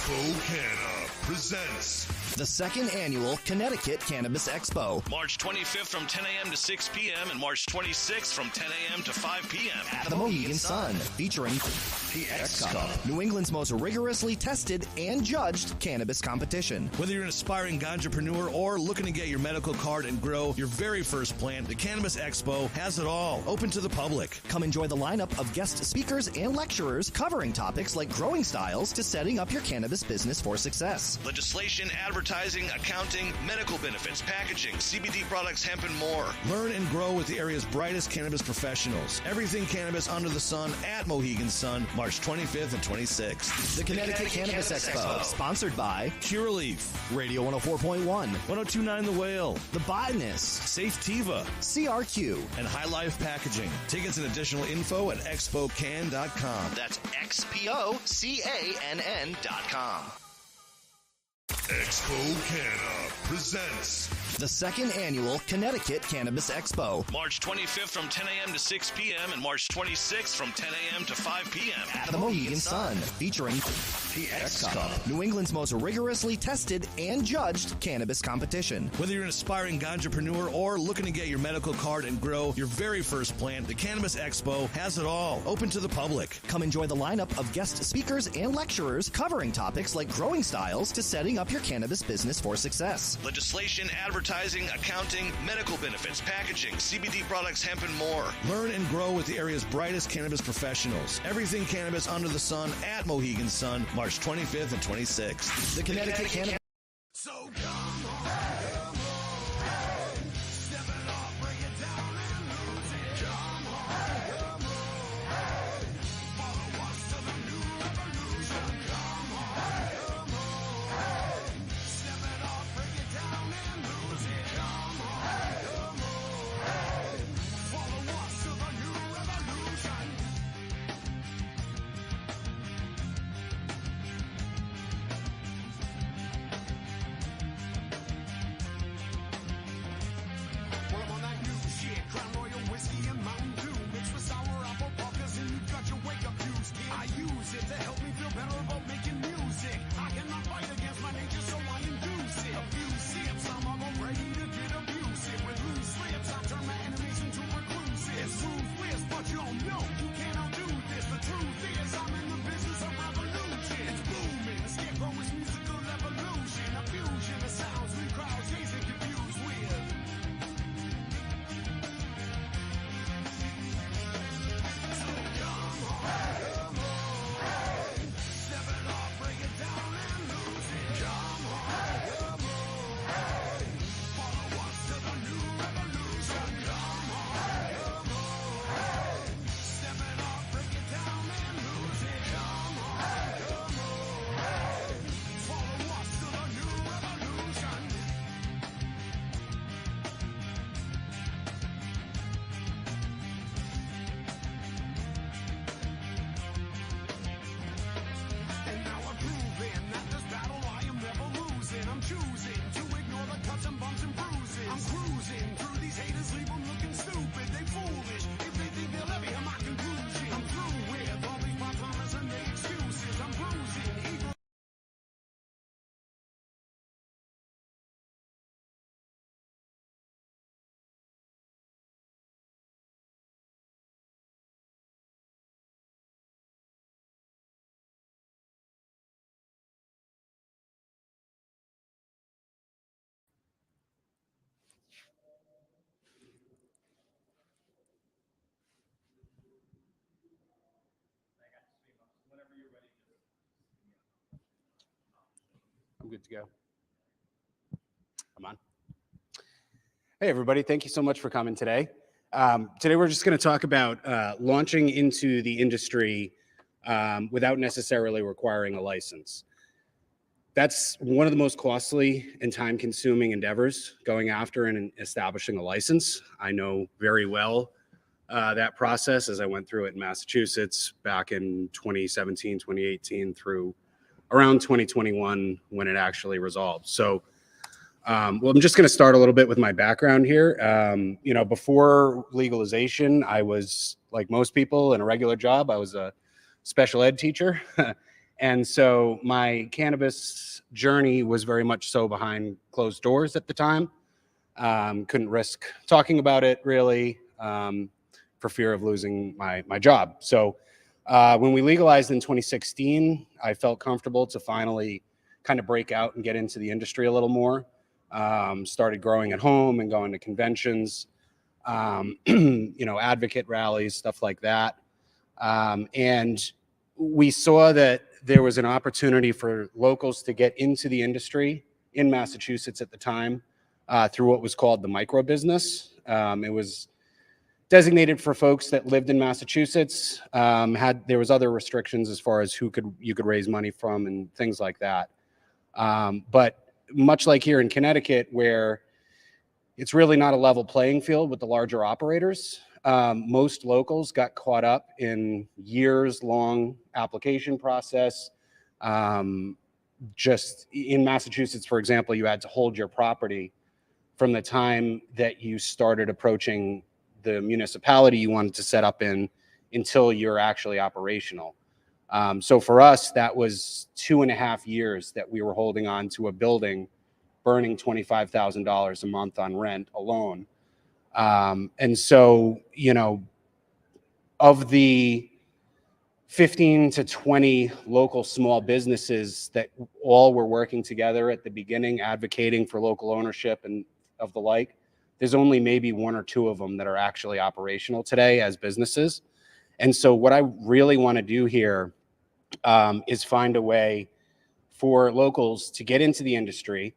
XpoCanna presents the second annual Connecticut Cannabis Expo. March 25th from 10 a.m. to 6 p.m. and March 26th from 10 a.m. to 5 p.m. At the Mohegan Sun, featuring the X Cup. New England's most rigorously tested and judged cannabis competition. Whether you're an aspiring ganjapreneur or looking to get your medical card and grow your very first plant, the Cannabis Expo has it all, open to the public. Come enjoy the lineup of guest speakers and lecturers covering topics like growing styles to setting up your cannabis business for success. Legislation, advertising, accounting, medical benefits, packaging, CBD products, hemp, and more. Learn and grow with the area's brightest cannabis professionals. Everything cannabis under the sun at Mohegan Sun, March 25th and 26th. The Connecticut Cannabis Expo, sponsored by Curaleaf, Radio 104.1, 1029 The Whale, The Botanist, Safetiva, CRQ, and High Life Packaging. Tickets and additional info at XpoCann.com. That's XpoCann.com. XpoCanna presents the second annual Connecticut Cannabis Expo. March 25th from 10 a.m. to 6 p.m. and March 26th from 10 a.m. to 5 p.m. At the Mohegan Sun, featuring the X Cup. New England's most rigorously tested and judged cannabis competition. Whether you're an aspiring ganjapreneur or looking to get your medical card and grow your very first plant, the Cannabis Expo has it all, open to the public. Come enjoy the lineup of guest speakers and lecturers covering topics like growing styles to setting up your cannabis business for success. Legislation, advertising, accounting, medical benefits, packaging, CBD products, hemp, and more. Learn and grow with the area's brightest cannabis professionals. Everything cannabis under the sun at Mohegan Sun, March 25th and 26th. The Connecticut Cannabis. So come on, step it off, break it down and lose it. Come on, follow us to the new revolution. Come on, step it off, break it down and lose it. Come on, follow us to the new revolution. Well, I'm on that new shit, Crown Royal whiskey and Mountain Dew, mixed with sour apple puffers, and you got your wake-up cues, kid. I use it to help me feel better about making music. I cannot fight against my nature, so I induce it. A few sips, I'm almost ready to get abusive. With loose lips, I turn my enemies into reclusive. It's ruthless, but you don't know you can't outdo this. The truth is, I'm in the business of revolution. It's booming, the scarecrow is musical evolution. A fusion of sounds we crowds easy confused with. So come on, step it off, break it down and lose it. Come on, follow us to the new revolution. Come on, step it off, break it down and lose it. Come on, follow us to the new revolution. And now I'm proving that this battle I am never losing. I'm choosing to ignore the cuts and bumps and bruises. I'm cruising through these haters, leave them looking stupid. They foolish if they think they'll ever hear my conclusion. I'm through with all these part-timers and their excuses. I'm bruising, eager. I'm good to go. I'm on. Hey, everybody. Thank you so much for coming today. Today, we're just going to talk about launching into the industry without necessarily requiring a license. That's one of the most costly and time-consuming endeavors, going after and establishing a license. I know very well that process as I went through it in Massachusetts back in 2017, 2018 through around 2021 when it actually resolved. So, well, I'm just going to start a little bit with my background here. You know, before legalization, I was, like most people, in a regular job. I was a special ed teacher. And so my cannabis journey was very much so behind closed doors at the time. Couldn't risk talking about it really for fear of losing my job. So when we legalized in 2016, I felt comfortable to finally kind of break out and get into the industry a little more. Started growing at home and going to conventions, advocate rallies, stuff like that. And we saw that there was an opportunity for locals to get into the industry in Massachusetts at the time through what was called the micro business. It was designated for folks that lived in Massachusetts. There was other restrictions as far as you could raise money from and things like that. But much like here in Connecticut, where it's really not a level playing field with the larger operators, most locals got caught up in years-long application process. Just in Massachusetts, for example, you had to hold your property from the time that you started approaching the municipality you wanted to set up in until you're actually operational. So for us, that was 2.5 years that we were holding on to a building, burning $25,000 a month on rent alone. And so, of the 15 to 20 local small businesses that all were working together at the beginning, advocating for local ownership and of the like, there's only maybe 1 or 2 of them that are actually operational today as businesses. And so what I really want to do here is find a way for locals to get into the industry,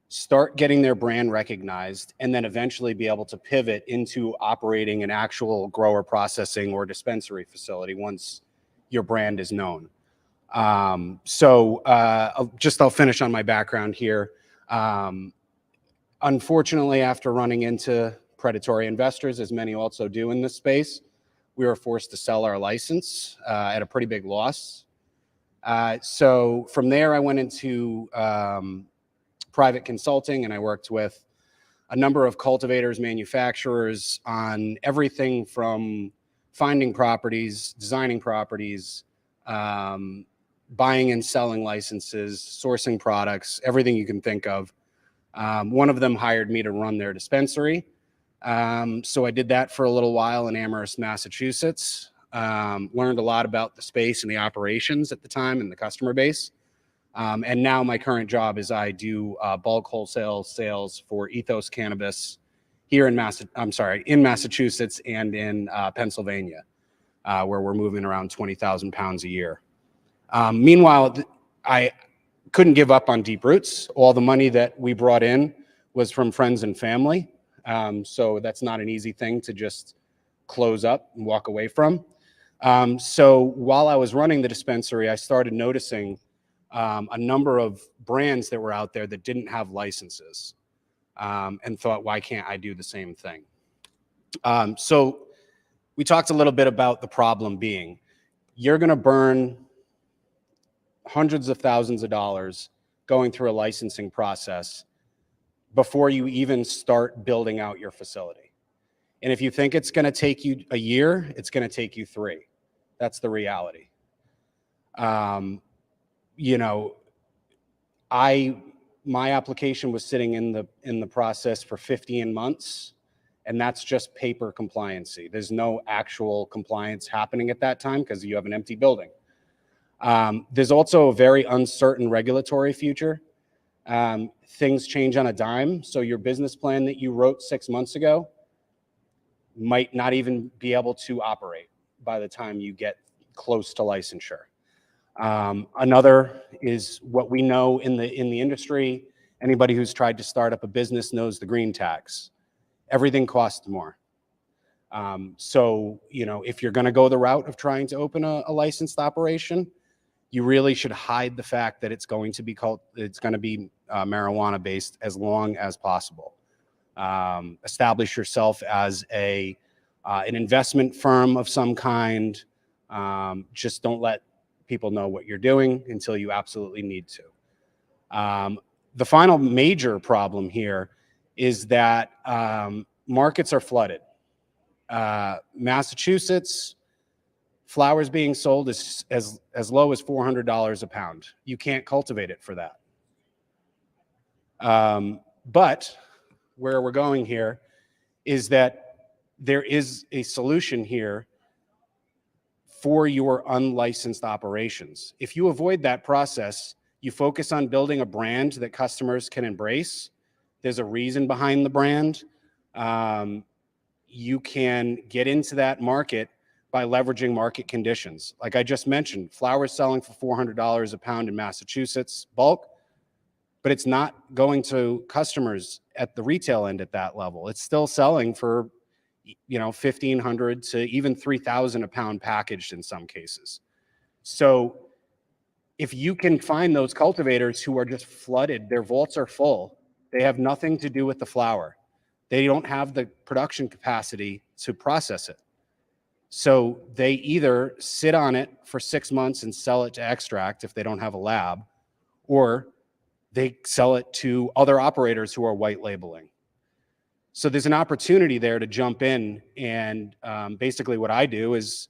start getting their brand recognized, and then eventually be able to pivot into operating an actual grower processing or dispensary facility once your brand is known. I'll finish on my background here. Unfortunately, after running into predatory investors, as many also do in this space, we were forced to sell our license at a pretty big loss. So from there, I went into private consulting, and I worked with a number of cultivators, manufacturers on everything from finding properties, designing properties, buying and selling licenses, sourcing products, everything you can think of. One of them hired me to run their dispensary. So I did that for a little while in Amherst, Massachusetts. Learned a lot about the space and the operations at the time and the customer base. And now my current job is I do bulk wholesale sales for Ethos Cannabis here in Massachusetts and in Pennsylvania, where we're moving around 20,000 pounds a year. Meanwhile, I couldn't give up on Deep Roots. All the money that we brought in was from friends and family. So that's not an easy thing to just close up and walk away from. So while I was running the dispensary, I started noticing a number of brands that were out there that didn't have licenses, and thought, why can't I do the same thing? So we talked a little bit about the problem being, you're going to burn hundreds of thousands of dollars going through a licensing process before you even start building out your facility. And if you think it's going to take you a year, it's going to take you 3. That's the reality. My application was sitting in the process for 15 months, and that's just paper compliancy. There's no actual compliance happening at that time because you have an empty building. There's also a very uncertain regulatory future. Things change on a dime, so your business plan that you wrote 6 months ago might not even be able to operate by the time you get close to licensure. Another is what we know in the industry. Anybody who's tried to start up a business knows the green tax. Everything costs more. So, if you're going to go the route of trying to open a licensed operation, you really should hide the fact that it's going to be marijuana based as long as possible. Establish yourself as an investment firm of some kind. Just don't let people know what you're doing until you absolutely need to. The final major problem here is that markets are flooded. Massachusetts, Flowers being sold as low as $400 a pound. You can't cultivate it for that. But where we're going here is that there is a solution here for your unlicensed operations. If you avoid that process, you focus on building a brand that customers can embrace. There's a reason behind the brand. You can get into that market by leveraging market conditions. Like I just mentioned, flowers selling for $400 a pound in Massachusetts, bulk, but it's not going to customers at the retail end at that level. It's still selling for, you know, $1,500 to even $3,000 a pound packaged in some cases. So if you can find those cultivators who are just flooded, their vaults are full, they have nothing to do with the flower. They don't have the production capacity to process it. So they either sit on it for 6 months and sell it to extract if they don't have a lab, or they sell it to other operators who are white labeling. So there's an opportunity there to jump in, and basically what I do is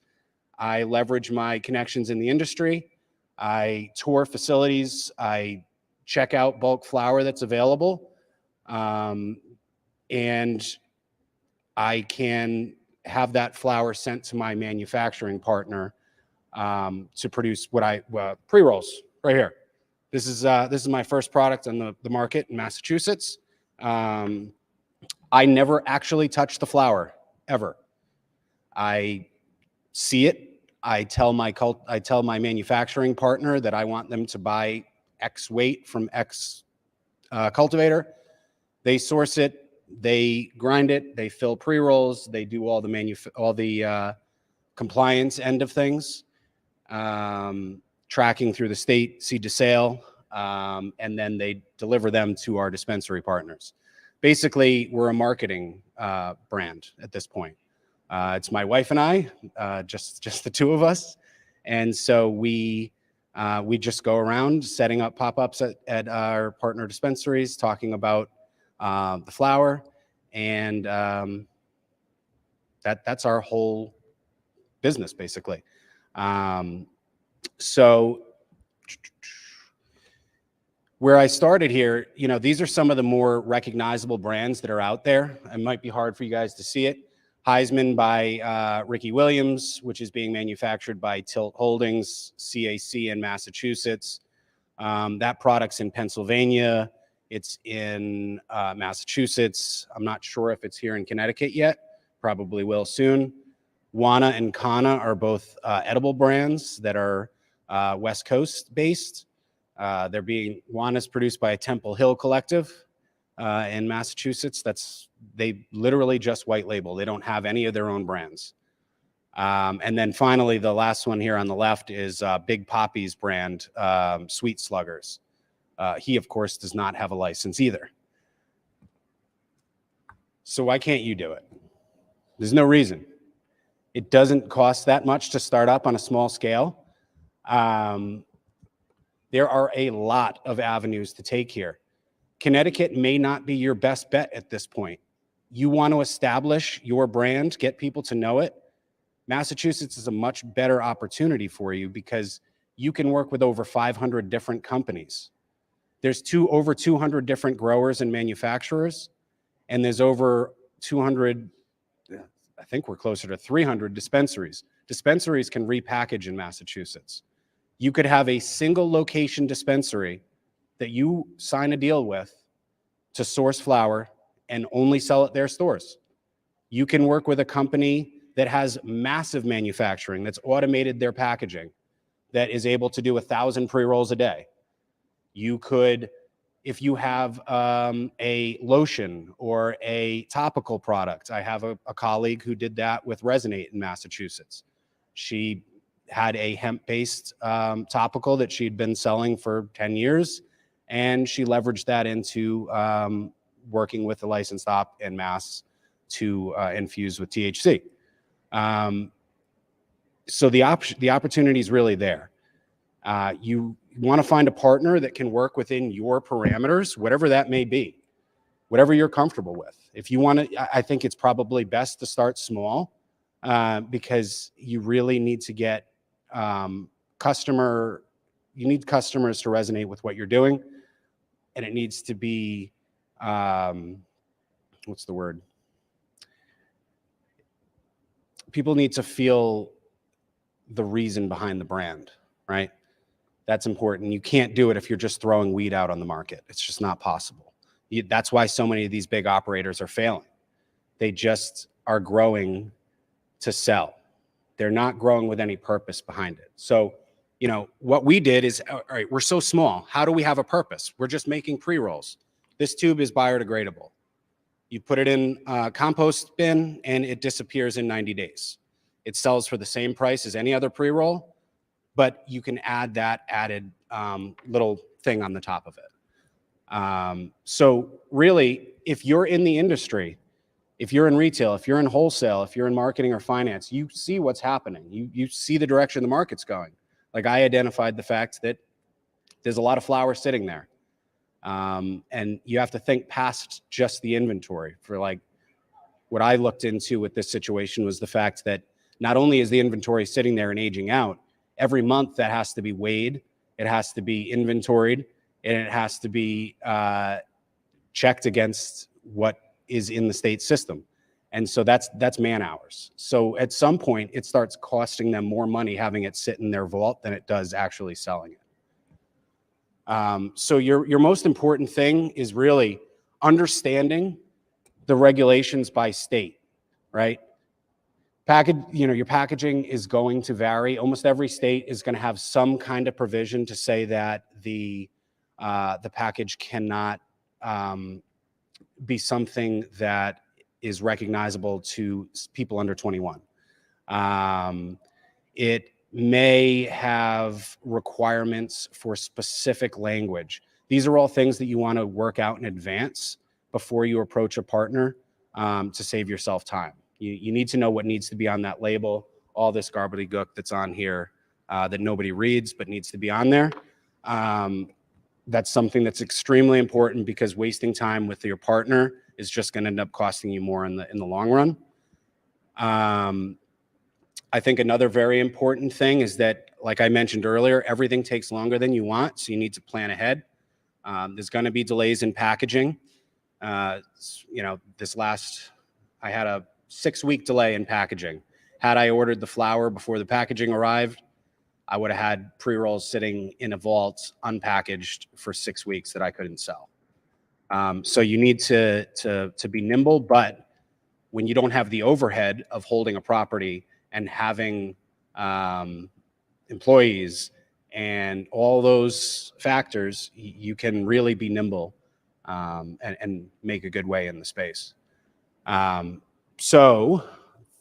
I leverage my connections in the industry. I tour facilities. I check out bulk flower that's available, and I can have that flower sent to my manufacturing partner to produce what I pre-rolls right here. This is my first product on the market in Massachusetts. I never actually touch the flower ever. I see it. I tell my manufacturing partner that I want them to buy X weight from X cultivator. They source it. They grind it. They fill pre-rolls. They do all the compliance end of things, tracking through the state, seed to sale, and then they deliver them to our dispensary partners. Basically, we're a marketing brand at this point. It's my wife and I, just the two of us, and so we just go around setting up pop-ups at our partner dispensaries, talking about the flower, and that's our whole business basically. So where I started here, you know, these are some of the more recognizable brands that are out there. It might be hard for you guys to see it. Heisman by Ricky Williams, which is being manufactured by Tilt Holdings, CAC in Massachusetts. That product's in Pennsylvania. It's in Massachusetts. I'm not sure if it's here in Connecticut yet. Probably will soon. Wana and Kanna are both edible brands that are West Coast based. Wana's produced by a Temple Hill collective in Massachusetts. They literally just white label. They don't have any of their own brands. And then finally, the last one here on the left is Big Poppy's brand, Sweet Sluggers. He, of course, does not have a license either. So why can't you do it? There's no reason. It doesn't cost that much to start up on a small scale. There are a lot of avenues to take here. Connecticut may not be your best bet at this point. You want to establish your brand, get people to know it. Massachusetts is a much better opportunity for you because you can work with over 500 different companies. There's over 200 different growers and manufacturers, and there's over 200, I think we're closer to 300 dispensaries. Dispensaries can repackage in Massachusetts. You could have a single location dispensary that you sign a deal with to source flower and only sell at their stores. You can work with a company that has massive manufacturing, that's automated their packaging, that is able to do 1,000 pre-rolls a day. You could, if you have a lotion or a topical product. I have a colleague who did that with Resonate in Massachusetts. She had a hemp-based topical that she'd been selling for 10 years, and she leveraged that into working with the licensed op in Mass to infuse with THC. So the opportunity is really there. You want to find a partner that can work within your parameters, whatever that may be, whatever you're comfortable with. If you want to, I think it's probably best to start small. because you really need to get customers to resonate with what you're doing, and it needs to be, what's the word? People need to feel the reason behind the brand, right? That's important. You can't do it if you're just throwing weed out on the market. It's just not possible. That's why so many of these big operators are failing. They just are growing to sell. They're not growing with any purpose behind it. So, you know, what we did is, all right, we're so small. How do we have a purpose? We're just making pre-rolls. This tube is biodegradable. You put it in a compost bin and it disappears in 90 days. It sells for the same price as any other pre-roll, but you can add that added little thing on the top of it. So really, if you're in the industry, if you're in retail, if you're in wholesale, if you're in marketing or finance, you see what's happening. You see the direction the market's going. Like, I identified the fact that there's a lot of flour sitting there. And you have to think past just the inventory. For like, what I looked into with this situation was the fact that not only is the inventory sitting there and aging out, every month that has to be weighed, it has to be inventoried, and it has to be checked against what is in the state system. And so that's man hours. So at some point it starts costing them more money having it sit in their vault than it does actually selling it. So your most important thing is really understanding the regulations by state, right? Your packaging is going to vary. Almost every state is going to have some kind of provision to say that the package cannot be something that is recognizable to people under 21. It may have requirements for specific language. These are all things that you want to work out in advance before you approach a partner to save yourself time. You need to know what needs to be on that label, all this gobbledygook that's on here that nobody reads but needs to be on there. That's something that's extremely important, because wasting time with your partner is just going to end up costing you more in the long run. I think another very important thing is that, like I mentioned earlier, everything takes longer than you want, so you need to plan ahead. There's going to be delays in packaging. I had a 6-week delay in packaging. Had I ordered the flour before the packaging arrived, I would have had pre-rolls sitting in a vault unpackaged for 6 weeks that I couldn't sell. So you need to be nimble, but when you don't have the overhead of holding a property and having employees and all those factors, you can really be nimble and make a good way in the space. So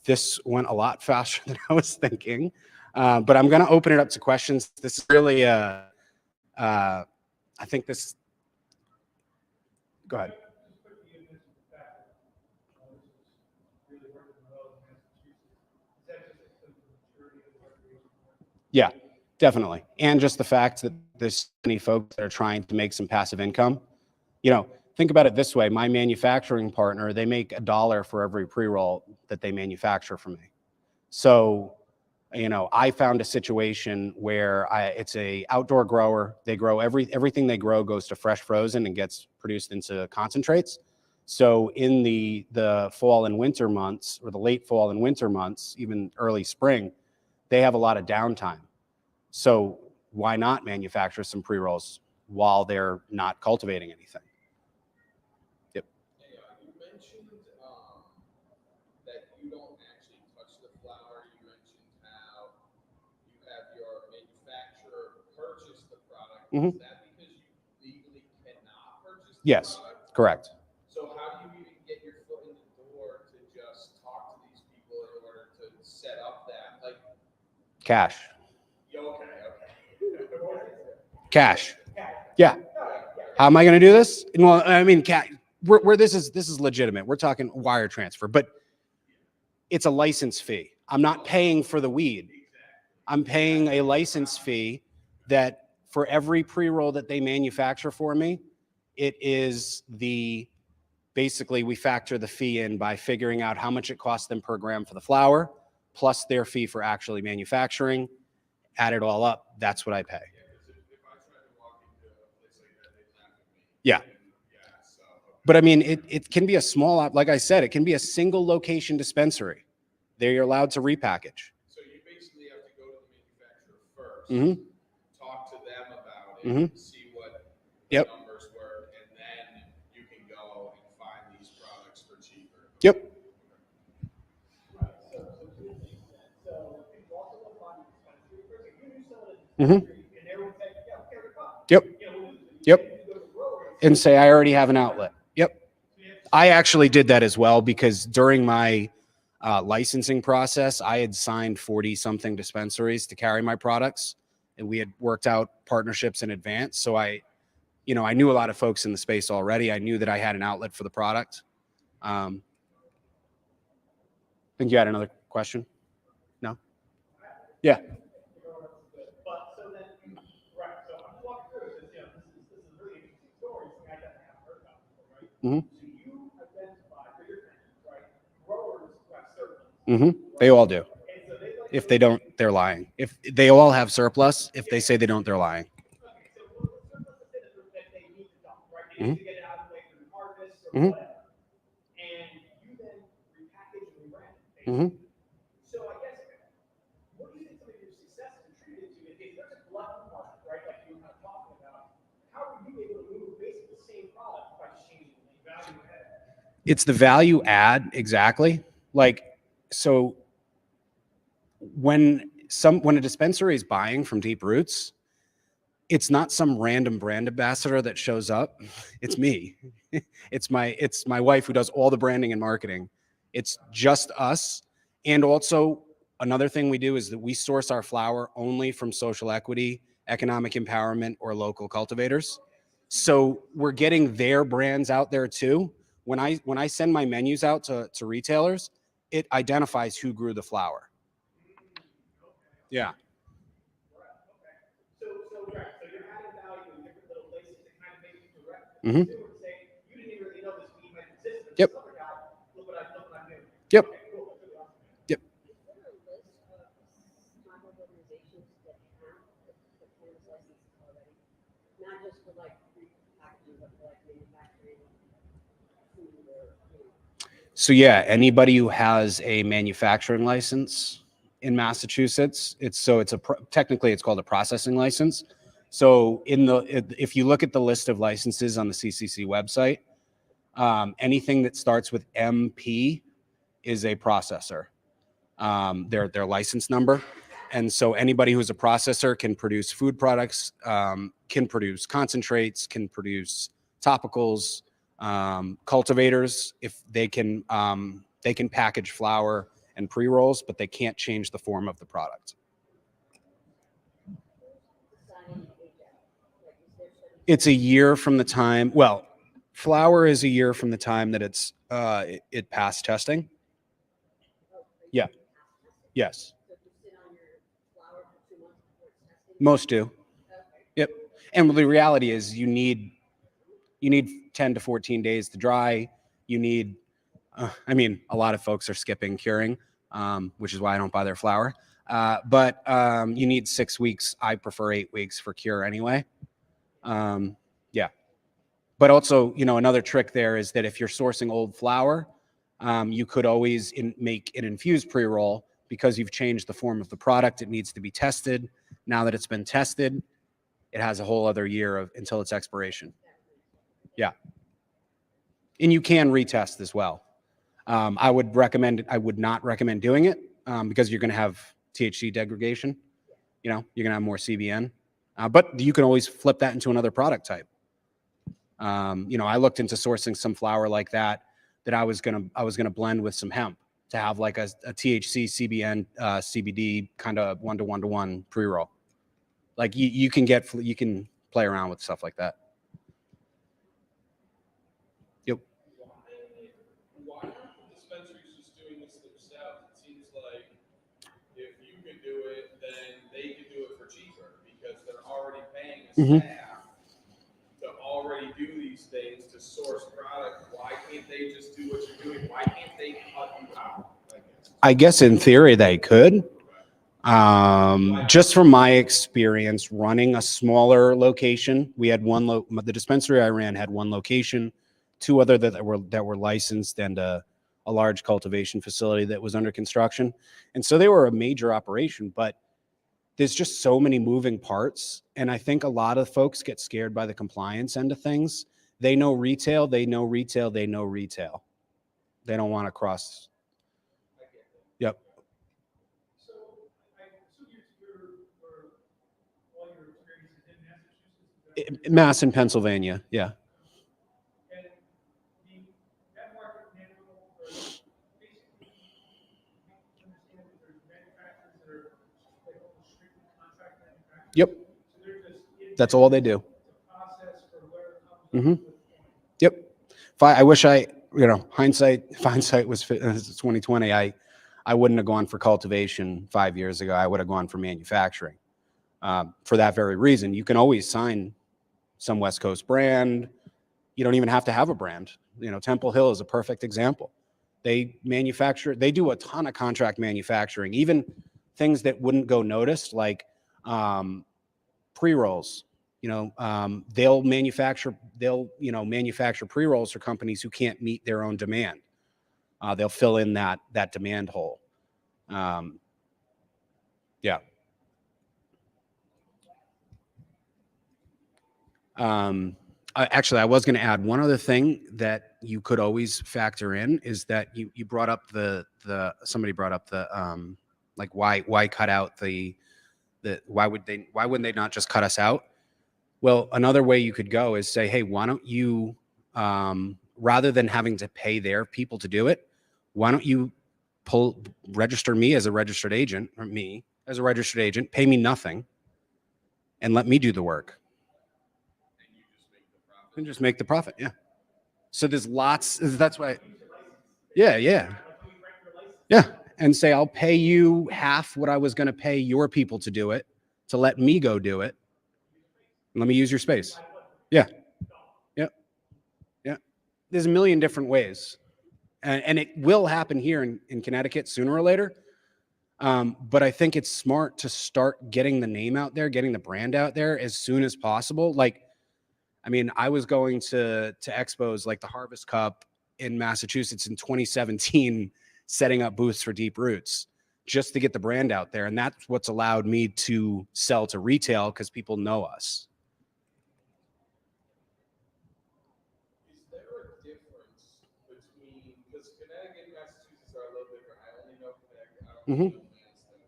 this went a lot faster than I was thinking, but I'm going to open it up to questions. This is really, I think this, go ahead. Yeah, definitely. And just the fact that there's so many folks that are trying to make some passive income. You know, think about it this way. My manufacturing partner, they make $1 for every pre-roll that they manufacture for me. So, you know, I found a situation where it's a outdoor grower. They grow everything they grow goes to fresh frozen and gets produced into concentrates. So in the fall and winter months, or the late fall and winter months, even early spring, they have a lot of downtime. So why not manufacture some pre-rolls while they're not cultivating anything? Yep. Hey, you mentioned that you don't actually touch the flower. You mentioned how you have your manufacturer purchase the product. Mm-hmm. Is that because you legally cannot purchase the Yes, product? correct. So how do you even get your foot in the door to just talk to these people in order to set up that? Like, Cash. okay. Cash. Yeah. How am I going to do this? Well, I mean, where this is legitimate. We're talking wire transfer, but it's a license fee. I'm not paying for the weed. I'm paying a license fee that for every pre-roll that they manufacture for me, it is basically we factor the fee in by figuring out how much it costs them per gram for the flour, plus their fee for actually manufacturing. Add it all up, that's what I pay. Yeah. But I mean, it can be a small, like I said, it can be a single location dispensary. They're allowed to repackage. So you basically have to go to the manufacturer first, Mm-hmm. talk to them about it, Mm-hmm. see what the Yep. numbers were, and then you can go and find these products for cheaper. Yep. Mm-hmm. Yep. Yep. And say, I already have an outlet. Yep. I actually did that as well because during my licensing process, I had signed 40 something dispensaries to carry my products, and we had worked out partnerships in advance. So I knew a lot of folks in the space already. I knew that I had an outlet for the product. I think you had another question? No? Yeah. Mm-hmm. Mm-hmm. They all do. If they don't, they're lying. If they all have surplus, if they say they don't, they're lying. Mm-hmm. Mm-hmm. Mm-hmm. So I guess, what do you think some of your success contributed to? If there's a glut market, right, like you were kind of talking about, how are you able to move basically the same product by just changing the value add? It's the value add, exactly. Like, so when a dispensary is buying from Deep Roots, it's not some random brand ambassador that shows up. It's me. It's my wife who does all the branding and marketing. It's just us. And also another thing we do is that we source our flower only from social equity, economic empowerment, or local cultivators. So we're getting their brands out there too. When I send my menus out to retailers, it identifies who grew the flower. Yeah. So you're adding value in different little places to kind of make it direct. Mm-hmm. Say, you didn't even really know this weed might exist. Yep. Look what I'm doing. Yep. Okay, cool. That's really awesome. Yep. Is there a list of small organizations that have the cannabis license already? Not just for like repackaging, but for like manufacturing food or, So yeah, anybody who has a manufacturing license in Massachusetts, technically it's called a processing license. So if you look at the list of licenses on the CCC website, anything that starts with MP is a processor. Their license number. And so anybody who's a processor can produce food products, can produce concentrates, can produce topicals, cultivators. If they can package flour and pre-rolls, but they can't change the form of the product. It's a year from the time, well, flour is a year from the time that it passed testing. Yeah. Yes. Most do. Yep. And the reality is you need 10 to 14 days to dry. You need, a lot of folks are skipping curing, which is why I don't buy their flour. But you need 6 weeks. I prefer 8 weeks for cure anyway. Yeah. But also, another trick there is that if you're sourcing old flour, you could always make an infused pre-roll because you've changed the form of the product. It needs to be tested. Now that it's been tested, it has a whole other year until its expiration. Yeah. And you can retest as well. I would not recommend doing it because you're going to have THC degradation. You're going to have more CBN. But you can always flip that into another product type. I looked into sourcing some flour like that I was gonna blend with some hemp to have like a THC, CBN, CBD kind of 1-to-1 pre-roll. Like you can play around with stuff like that. Yep. Why aren't the dispensaries just doing this themselves? It seems like if you could do it, then they could do it for cheaper because they're already paying a staff to already do these things to source product. Why can't they just do what you're doing? Why can't they cut you out? I guess. I guess in theory they could. Just from my experience running a smaller location, we had the dispensary I ran had one location, two other that were licensed, and a large cultivation facility that was under construction. And so they were a major operation, but there's just so many moving parts. And I think a lot of folks get scared by the compliance end of things. They know retail, they know retail, they know retail. They don't want to cross. Yep. So I assume all your experiences in Massachusetts? Mass and Pennsylvania, yeah. And that market manual, basically, you understand that there's manufacturers that are like strictly contract manufacturers. Yep. So they're just That's all they do. the process for where it comes Mm-hmm. to the point. Yep. I wish hindsight was 2020. I wouldn't have gone for cultivation 5 years ago. I would have gone for manufacturing. For that very reason, you can always sign some West Coast brand. You don't even have to have a brand. Temple Hill is a perfect example. They do a ton of contract manufacturing, even things that wouldn't go noticed, like pre-rolls. They'll manufacture pre-rolls for companies who can't meet their own demand. They'll fill in that demand hole. Yeah. Actually, I was going to add one other thing that you could always factor in is that you brought up somebody brought up like why cut out why wouldn't they not just cut us out? Well, another way you could go is say, hey, why don't you, rather than having to pay their people to do it, why don't you register me as a registered agent, or me as a registered agent, pay me nothing, and let me do the work. And just make the profit, yeah. So there's lots, that's why, yeah. And say, I'll pay you half what I was going to pay your people to do it, to let me go do it. Let me use your space. Yeah. There's a million different ways. And it will happen here in Connecticut sooner or later. But I think it's smart to start getting the name out there, getting the brand out there as soon as possible. I was going to expos like the Harvest Cup in Massachusetts in 2017, setting up booths for Deep Roots just to get the brand out there. And that's what's allowed me to sell to retail because people know us. Is there a difference between, because Connecticut and Massachusetts are a little different. I only know Connecticut. I don't know Mass that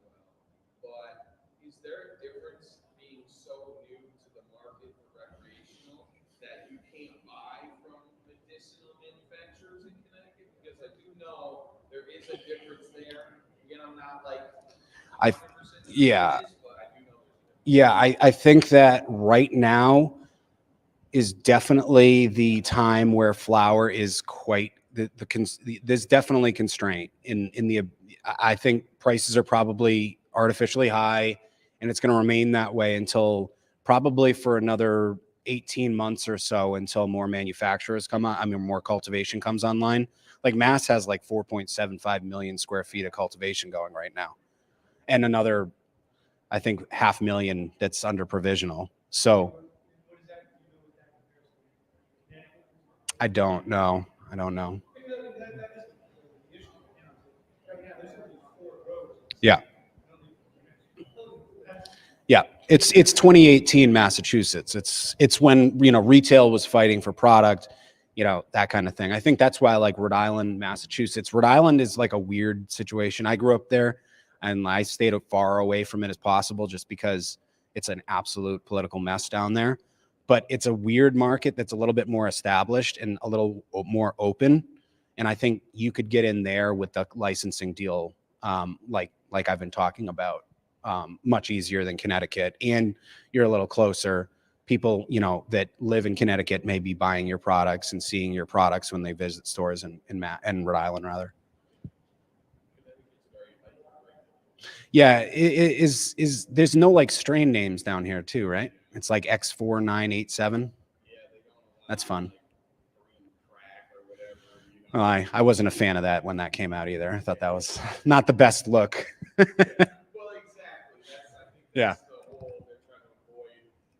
well. But is there a difference being so new to the market for recreational that you can't buy from medicinal manufacturers in Connecticut? Because I do know there is a difference there. Again, I'm not like 100% yeah. this, but I do know there's a difference. Yeah, I think that right now is definitely the time where flower is quite there's definitely constraint in the. I think prices are probably artificially high, and it's going to remain that way until probably for another 18 months or so, until more manufacturers come on. More cultivation comes online. Like Mass has like 4.75 million square feet of cultivation going right now, and another, I think, 500,000 that's under provisional. So I don't know. Yeah. It's 2018 Massachusetts. It's when, retail was fighting for product, that kind of thing. I think that's why I like Rhode Island, Massachusetts. Rhode Island is like a weird situation. I grew up there and I stayed as far away from it as possible just because it's an absolute political mess down there. But it's a weird market that's a little bit more established and a little more open. And I think you could get in there with the licensing deal, like I've been talking about, much easier than Connecticut. And you're a little closer. People, that live in Connecticut may be buying your products and seeing your products when they visit stores in Rhode Island, rather. Yeah, there's no like strain names down here too, right? It's like X4987. That's fun. I wasn't a fan of that when that came out either. I thought that was not the best look. Well, exactly. That's, I think Yeah. that's the whole they're trying to avoid,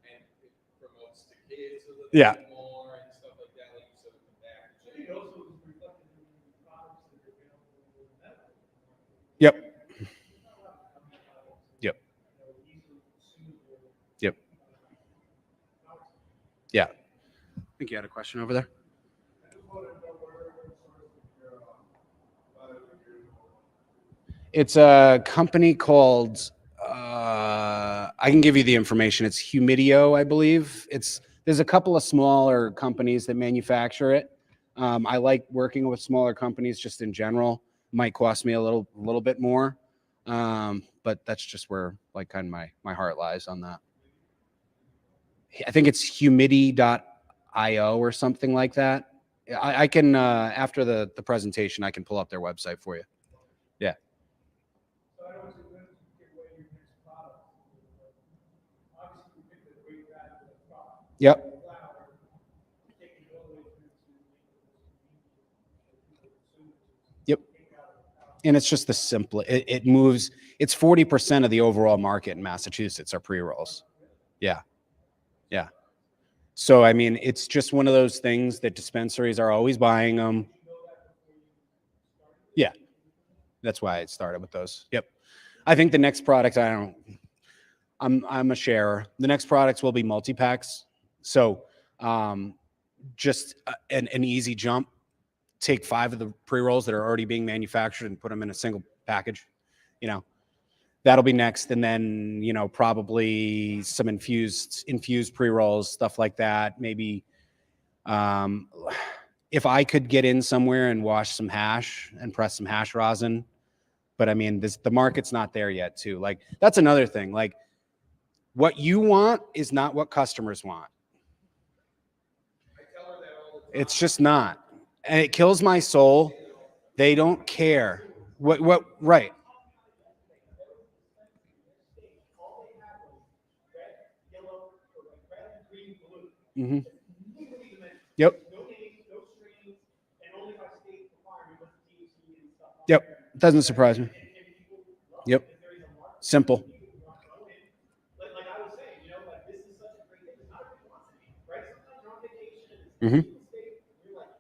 and it promotes to kids a little Yeah. bit more and stuff like that, like you said with the packaging. It also is reflected in the products that are available in the medical. Yep. There's not a lot of products that, Yep. easily consumable. Yep. Products. Yeah. I think you had a question over there. It's a company called, I can give you the information. It's Humidio, I believe. There's a couple of smaller companies that manufacture it. I like working with smaller companies just in general. Might cost me a little bit more. But that's just where like kind of my heart lies on that. I think it's humidity.io or something like that. I can, after the presentation, I can pull up their website for you. Yeah. So I always recommend to give away your next product. Obviously, we pick the great value of the product. Yep. Flour, take it all the way through to Yep. And it's just the simple. It moves. It's 40% of the overall market in Massachusetts are pre-rolls. Yeah. Yeah. So I mean, it's just one of those things that dispensaries are always buying them. Yeah. That's why I started with those. Yep. I think the next product, I'm a sharer. The next products will be multi-packs. So just an easy jump. Take 5 of the pre-rolls that are already being manufactured and put them in a single package. You know, that'll be next. And then, you know, probably some infused pre-rolls, stuff like that. Maybe if I could get in somewhere and wash some hash and press some hash rosin. But I mean, the market's not there yet too. Like, that's another thing. Like, what you want is not what customers want. It's just not. And it kills my soul. They don't care. Right. Mm-hmm. Yep. Yep. Doesn't surprise me. Yep. Simple. like I was saying, you know, like this is such a great thing. It's not a big quantity, right? Sometimes you're on vacation and Mm-hmm. you're like,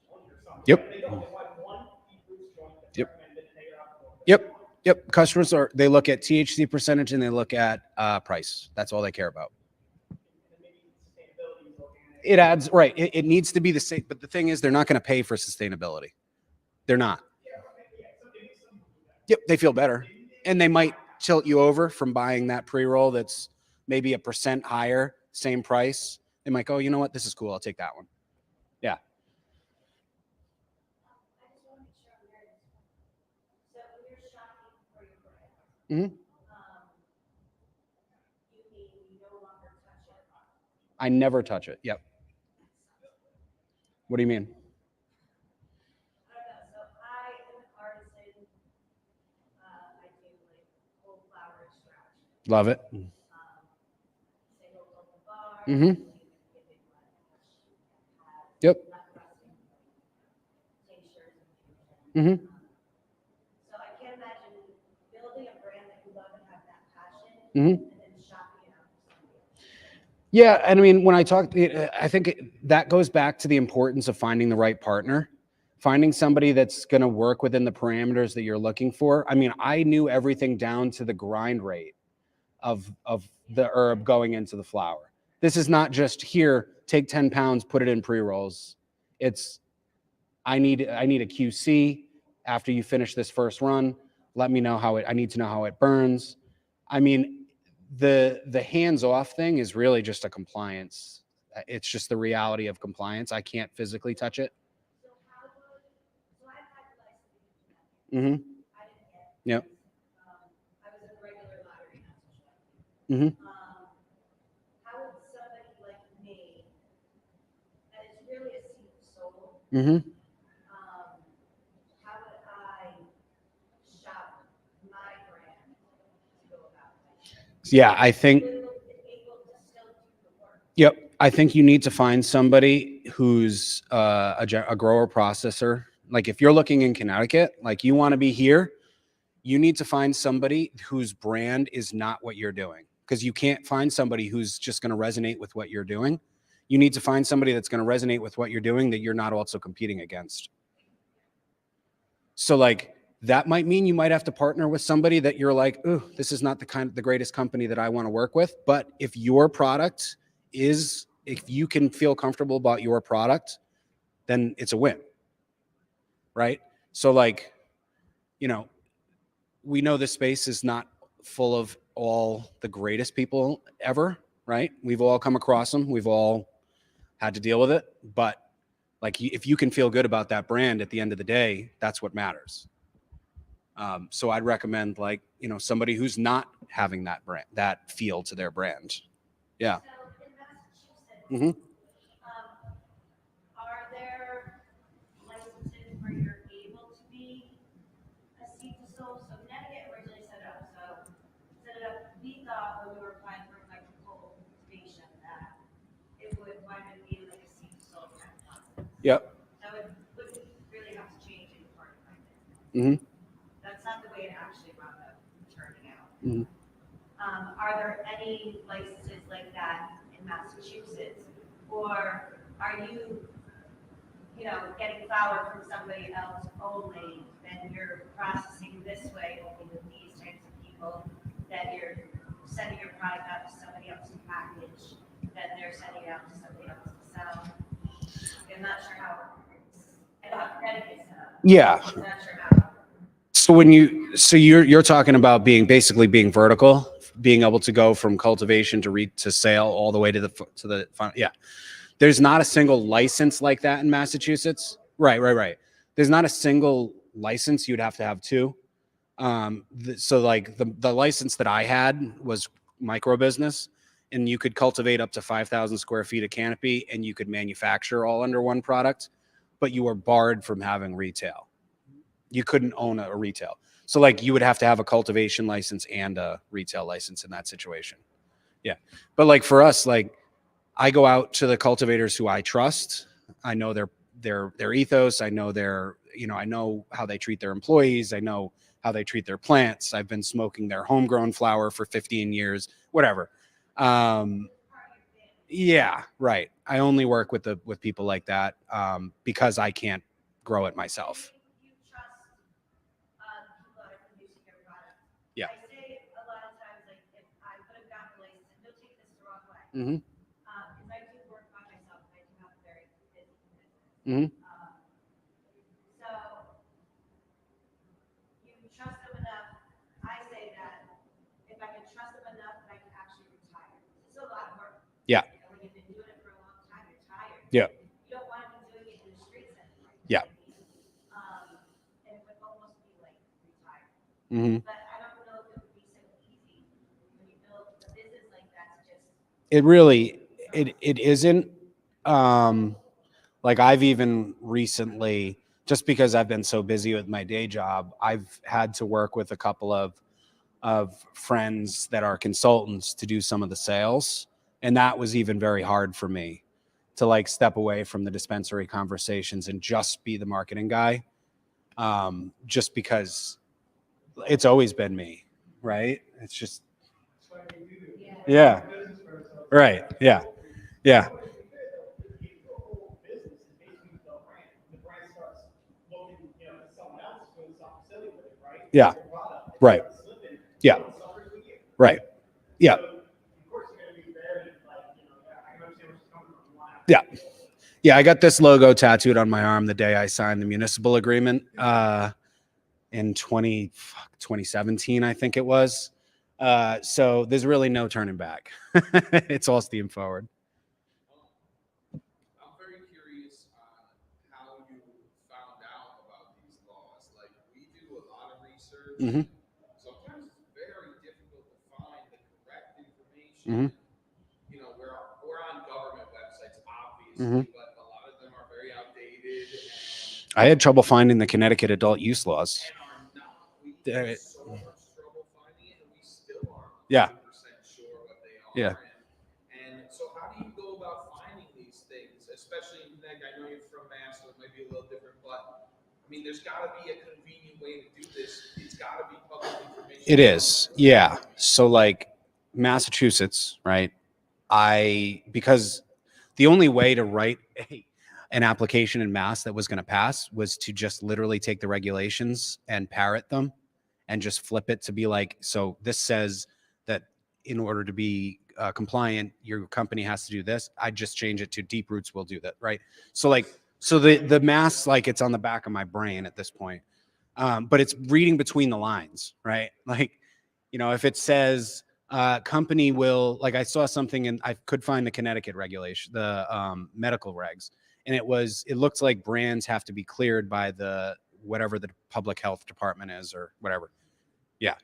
or something. Yep. They don't. They want one fruits joint that's Yep. recommended and they are out. Yep. Yep. Customers they look at THC percentage and they look at price. That's all they care about. It adds, right. It needs to be the same. But the thing is, they're not going to pay for sustainability. They're not. Yep. They feel better. And they might tilt you over from buying that pre-roll that's maybe 1% higher, same price. They might go, you know what? This is cool. I'll take that one. Yeah. Mm-hmm. I never touch it. Yep. What do you mean? Love it. Mm-hmm. Yep. Mm-hmm. So I can't imagine building a brand that you love and have that passion, Mm-hmm. and then shopping it out. Yeah, and I mean, when I talk, I think that goes back to the importance of finding the right partner, finding somebody that's going to work within the parameters that you're looking for. I mean, I knew everything down to the grind rate of the herb going into the flour. This is not just here, take 10 pounds, put it in pre-rolls. It's, I need a QC after you finish this first run. Let me know I need to know how it burns. I mean, the hands-off thing is really just a compliance. It's just the reality of compliance. I can't physically touch it. So I had the license. Mm-hmm. I didn't get it. Yep. I was in the regular lottery, not social. Mm-hmm. How would somebody like me, and it's really a seed of soul, Mm-hmm. how would I shop my brand to go about that? Yeah, I think. Able to still do the work. Yep. I think you need to find somebody who's a grower processor. Like if you're looking in Connecticut, like you want to be here, you need to find somebody whose brand is not what you're doing, because you can't find somebody who's just going to resonate with what you're doing. You need to find somebody that's going to resonate with what you're doing that you're not also competing against. So like that might mean you might have to partner with somebody that you're like, oh, this is not the greatest company that I want to work with. But if your product is, if you can feel comfortable about your product, then it's a win. Right? So like, you know, we know this space is not full of all the greatest people ever, right? We've all come across them. We've all had to deal with it. But like, if you can feel good about that brand at the end of the day, that's what matters. So I'd recommend, like, you know, somebody who's not having that brand, that feel to their brand. Yeah. So in Massachusetts, Mm-hmm. are there licenses where you're able to be a seed to soul? So Connecticut originally set it up. We thought when we were applying for electrical cultivation that it would wind up being like a seed to soul kind of process. Yep. That wouldn't really have to change any part of it. Mm-hmm. That's not the way it actually wound up turning out. Mm-hmm. Are there any licenses like that in Massachusetts, or are you, getting flower from somebody else only, and you're processing this way only with these types of people, that you're sending your product out to somebody else to package, that they're sending it out to somebody else to sell? I'm not sure how. I don't have Connecticut set up. Yeah. I'm not sure how. So you're talking about being vertical, being able to go from cultivation to sale all the way to the final. Yeah. There's not a single license like that in Massachusetts. Right. There's not a single license. You'd have to have two. So like the license that I had was micro business, and you could cultivate up to 5,000 square feet of canopy, and you could manufacture all under one product, but you were barred from having retail. You couldn't own a retail. So like you would have to have a cultivation license and a retail license in that situation. Yeah. But like for us, like I go out to the cultivators who I trust. I know their ethos. I know I know how they treat their employees. I know how they treat their plants. I've been smoking their homegrown flower for 15 years, whatever. Yeah, right. I only work with people like that because I can't grow it myself. You trust people that are producing your product. Yeah. I say a lot of times, like, if I would have gotten a license, and don't take this the wrong way, Mm-hmm. because I do work by myself, and I do have a very busy business. Mm-hmm. So you trust them enough. I say that if I can trust them enough, that I can actually retire. It's a lot of work. Yeah. And when you've been doing it for a long time, you're tired. Yeah. You don't want to be doing it in the streets anymore. Yeah. And it would almost be like retired. Mm-hmm. But I don't know if it would be so easy when you build a business like that to just. It really, it isn't. Like I've even recently, just because I've been so busy with my day job, I've had to work with a couple of friends that are consultants to do some of the sales. And that was even very hard for me to like step away from the dispensary conversations and just be the marketing guy. Just because it's always been me, right? It's just, yeah, right. Yeah. Yeah. Yeah. Right. Yeah. Right. Yeah. Yeah. Yeah. I got this logo tattooed on my arm the day I signed the municipal agreement in 2017, I think it was. So there's really no turning back. It's all steam forward. I'm very curious on how you found out about these laws. Like, we do a lot of research. Mm-hmm. Sometimes it's very difficult to find the correct information. Mm-hmm. We're on government websites, obviously, Mm-hmm. but a lot of them are very outdated. I had trouble finding the Connecticut adult use laws. We had so much trouble finding it, and we still aren't 100% Yeah. sure what they are. Yeah. And so how do you go about I mean, there's got to be a convenient way to do this. It's got to be public information. It is, yeah. So like Massachusetts, right? Because the only way to write an application in Mass that was going to pass was to just literally take the regulations and parrot them and just flip it to be like, so this says that in order to be compliant, your company has to do this. I just change it to Deep Roots will do that, right? So like, so the Mass, like it's on the back of my brain at this point. But it's reading between the lines, right? Like, you know, if it says company will, like I saw something and I could find the Connecticut regulation, the medical regs, and it looks like brands have to be cleared by the whatever the public health department is or whatever. Yeah.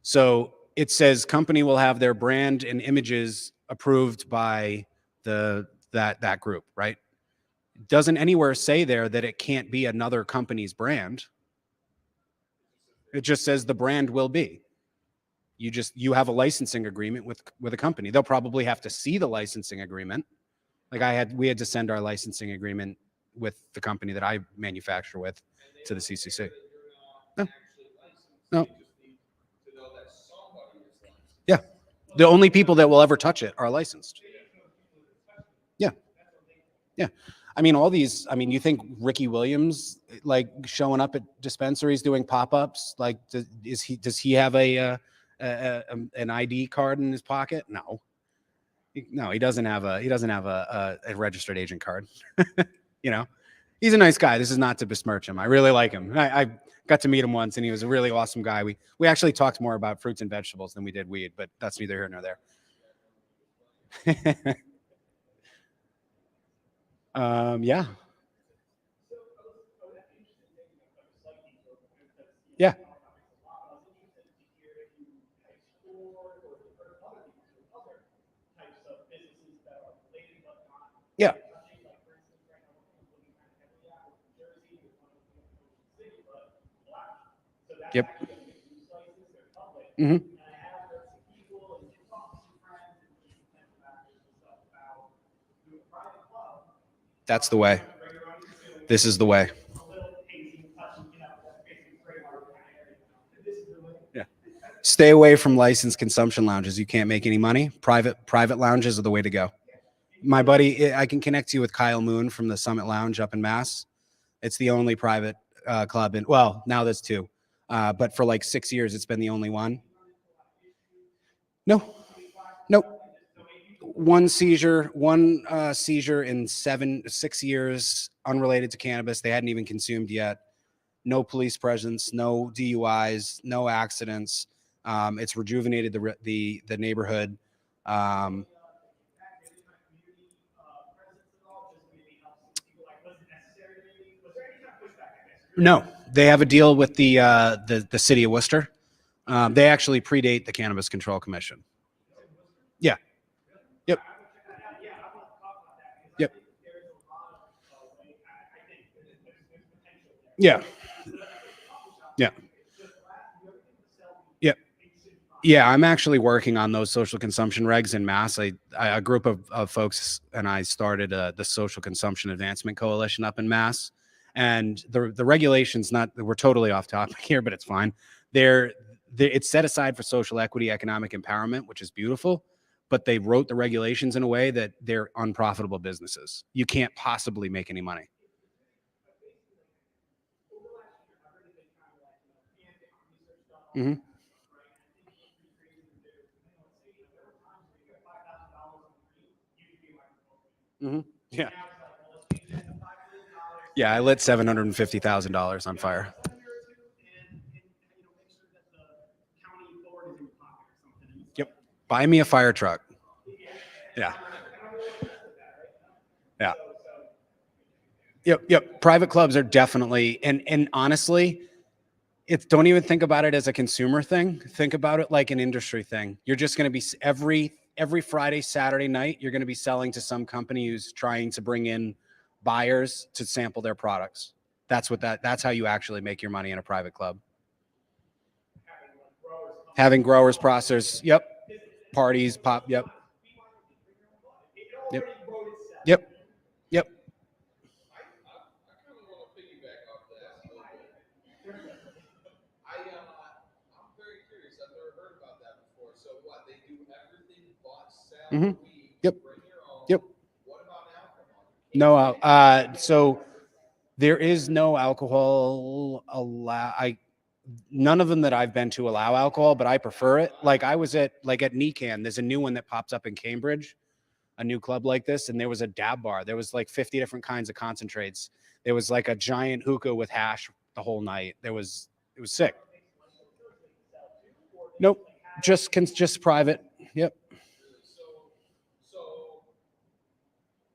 So it says company will have their brand and images approved by that group, right? Doesn't anywhere say there that it can't be another company's brand. It just says the brand will be. You have a licensing agreement with a company. They'll probably have to see the licensing agreement. Like we had to send our licensing agreement with the company that I manufacture with to the CCC. No. Yeah. The only people that will ever touch it are licensed. Yeah. Yeah. I mean, you think Ricky Williams, like showing up at dispensaries doing pop-ups, like does he have an ID card in his pocket? No, he doesn't have a registered agent card. You know, he's a nice guy. This is not to besmirch him. I really like him. I got to meet him once and he was a really awesome guy. We actually talked more about fruits and vegetables than we did weed, but that's neither here nor there. Yeah. Yeah. Yeah. Yep. Mm-hmm. That's the way. This is the way. Yeah. Stay away from licensed consumption lounges. You can't make any money. Private lounges are the way to go. My buddy, I can connect you with Kyle Moon from the Summit Lounge up in Mass. It's the only private club well, now there's two. But for like 6 years, it's been the only one. No. One seizure in 6 years, unrelated to cannabis. They hadn't even consumed yet. No police presence, no DUIs, no accidents. It's rejuvenated the neighborhood. No, they have a deal with the city of Worcester. They actually predate the Cannabis Control Commission. Yeah. Yep. Yep. Yeah. Yeah. Yep. Yeah, I'm actually working on those social consumption regs in Mass. A group of folks and I started the Social Consumption Advancement Coalition up in Mass. And the regulations, we're totally off topic here, but it's fine. It's set aside for social equity, economic empowerment, which is beautiful, but they wrote the regulations in a way that they're unprofitable businesses. You can't possibly make any money. Mm-hmm. Mm-hmm. Yeah. Yeah, I lit $750,000 on fire. Yep. Buy me a fire truck. Yeah. Yeah. Yep. Private clubs are definitely, and honestly, don't even think about it as a consumer thing. Think about it like an industry thing. You're just going to be every Friday, Saturday night, you're going to be selling to some company who's trying to bring in buyers to sample their products. That's how you actually make your money in a private club. Having growers, processors, yep. Parties, pop, yep. Yep. Yep. Yep. Mhm. Yep. Yep. No, so there is no alcohol none of them that I've been to allow alcohol, but I prefer it. Like I was at Nican, there's a new one that pops up in Cambridge, a new club like this, and there was a dab bar. There was like 50 different kinds of concentrates. There was like a giant hookah with hash the whole night. It was sick. Nope, just private. Yep. So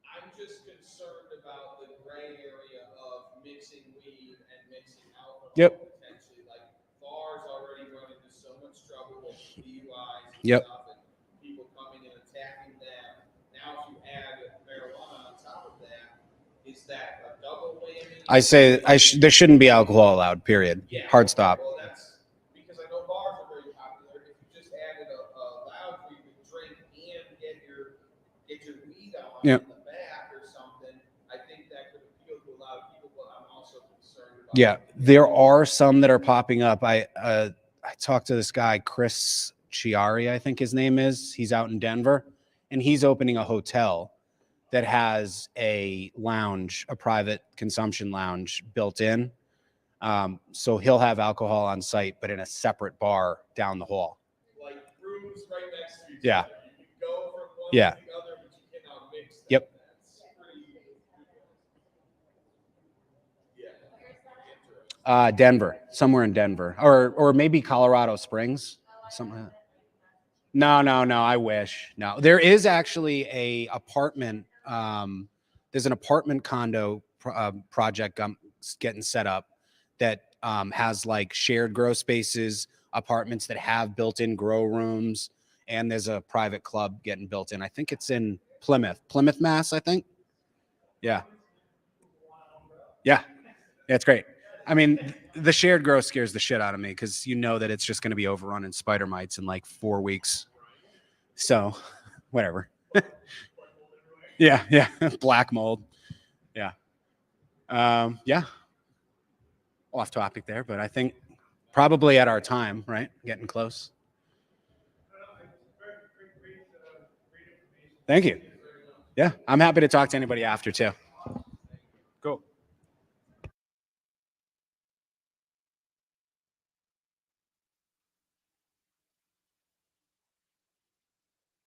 I'm just concerned about the gray area of mixing weed and mixing alcohol. Yep. Potentially, like bars already run into so much trouble with DUIs and Yep. stuff, and people coming and attacking them. Now, if you add marijuana on top of that, is that a double whammy? I say there shouldn't be alcohol allowed. Period. Yeah. Hard stop. Well, that's because I know bars are very popular. If you just added a lounge where you could drink and get your weed on Yep. in the back or something, I think that could appeal to a lot of people. But I'm also concerned about. Yeah, there are some that are popping up. I talked to this guy, Chris Chiari, I think his name is. He's out in Denver, and he's opening a hotel that has a lounge, a private consumption lounge built in. So he'll have alcohol on site, but in a separate bar down the hall. Like rooms right next to each Yeah. other. You can go from one Yeah. to the other, but you cannot mix them. Yep. That's pretty. Yeah. Denver, somewhere in Denver, or maybe Colorado Springs, something like that. No, I wish. No, there is actually a apartment. There's an apartment condo project getting set up that has like shared grow spaces, apartments that have built-in grow rooms, and there's a private club getting built in. I think it's in Plymouth, Mass. I think. Yeah. Yeah, it's great. I mean, the shared grow scares the shit out of me because you know that it's just going to be overrun in spider mites in like 4 weeks. So, whatever. Yeah, black mold. Yeah. Yeah. Off topic there, but I think probably at our time, right? Getting close. Thank you. Yeah, I'm happy to talk to anybody after too.